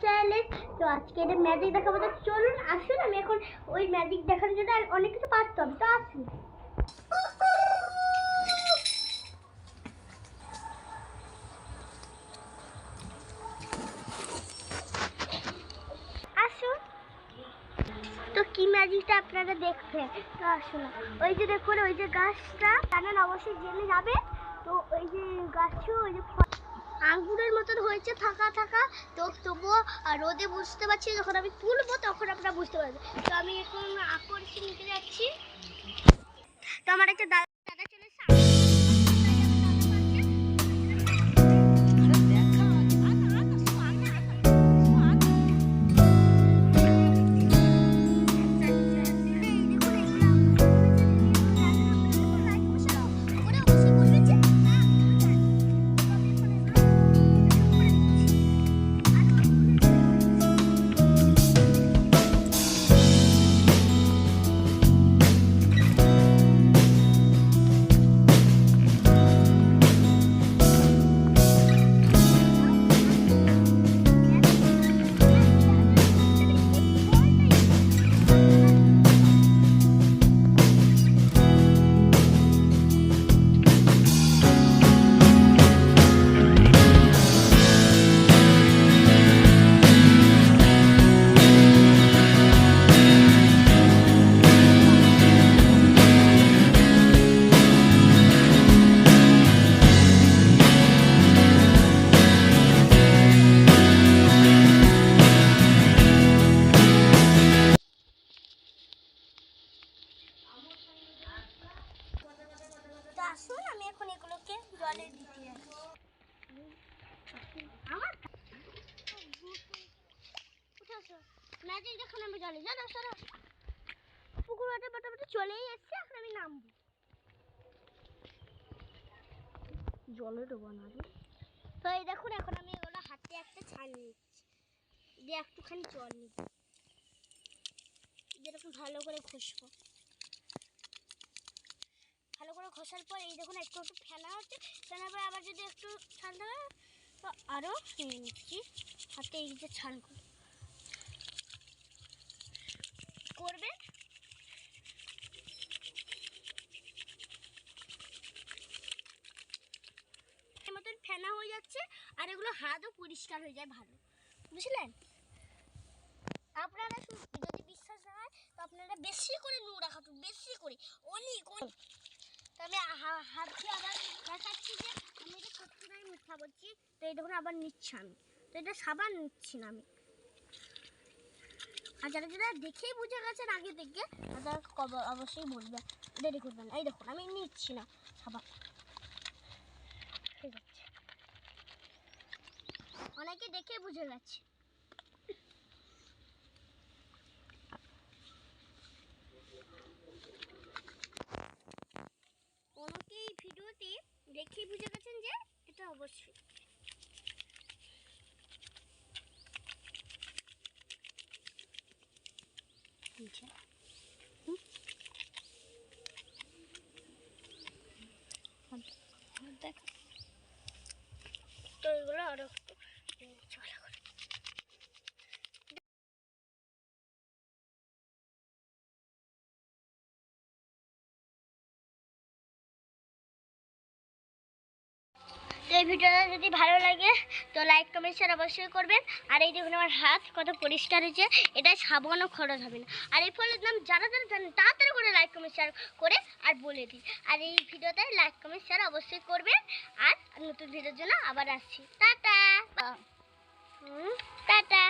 Challenge. তো আজকে এটা ম্যাজিক দেখাবো, তো চলুন আসুন। আমি এখন ওই ম্যাজিক দেখানোর জন্য অনেক কিছু পারতে হবে, তো আসুন। আসুন, তো কি ম্যাজিকটা আপনারা দেখবেন, তো আসুন। ওই যে দেখুন, ওই যে গাছটা জানেন অবশ্যই জেনে যাবে। তো ওই যে গাছটা ওই যে আঙ্গুরের মতন হয়েছে থাকা থাকা, তো তবুও রোদে বুঝতে পারছি, যখন আমি তুলবো তখন আপনারা বুঝতে পারবেন। তো আমি এখন আকর্ষণ নিতে যাচ্ছি। তো আমার একটা দাদা চলে এসেছে। আসুন, আমি এখন এগুলোকে জলে দিতে যাচ্ছি। ম্যাজিক দেখুন, আমি জলে জানো সারা পুকুর বাটা মোটামুটি চলেই এসছে। এখন আমি নামবো জলে ডোবা না। তো এই দেখুন, এখন আমি এগুলো হাতে একটা ছাল নিচ্ছি, দিয়ে একটুখানি জল নিব, যেরকম ভালো করে ঘষবো। ভালো করে ঘষার পর এই দেখুন একটু একটু ফেনা হচ্ছে, ফেনার পরে আবার যদি একটু ছাল দেবে, তো আরও নিয়ে নিচ্ছি হাতে। এই যে ছাল করবে, এর মতন ফেনা হয়ে যাচ্ছে, আর এগুলো হাতও পরিষ্কার হয়ে যায় ভালো, বুঝলেন? আপনারা যদি বিশ্বাস না হয় তো আপনারা বেশি করে নোংরা খাটুন, বেশি করে, অনেক অনেক। তবে হাত দিয়ে আবার দেখাচ্ছি যে আমি এটা সত্যি নয় মিথ্যা বলছি। তো এই দেখুন আবার নিচ্ছি আমি, তো এটা সাবান নিচ্ছি না আমি। আর যারা যারা দেখেই বুঝে গেছেন আগে থেকে, তারা অবশ্যই বলবে, দেরি করবেন। এই দেখুন আমি নিচ্ছি না সাবান, ঠিক আছে? অনেকে দেখে বুঝে গেছে। অনেকে এই ভিডিওতে দেখেই বুঝে গেছেন যে এটা অবশ্যই। দেখো, তো এগুলো আরো চলা করে। তো এই ভিডিওটা যদি ভালো লাগে তো লাইক কমেন্ট শেয়ার অবশ্যই করবেন। আর এই দেখুন আমার হাত কত পরিষ্কার হয়েছে, এটা সাবানও খরচ হবে না। আর এই ফলের নাম যারা যারা জানেন তাড়াতাড়ি করে লাইক কমেন্ট শেয়ার করে আর বলে দিই। আর এই ভিডিওতে লাইক কমেন্ট শেয়ার অবশ্যই করবেন। আর নতুন ভিডিওর জন্য আবার আসছি। Tata tata.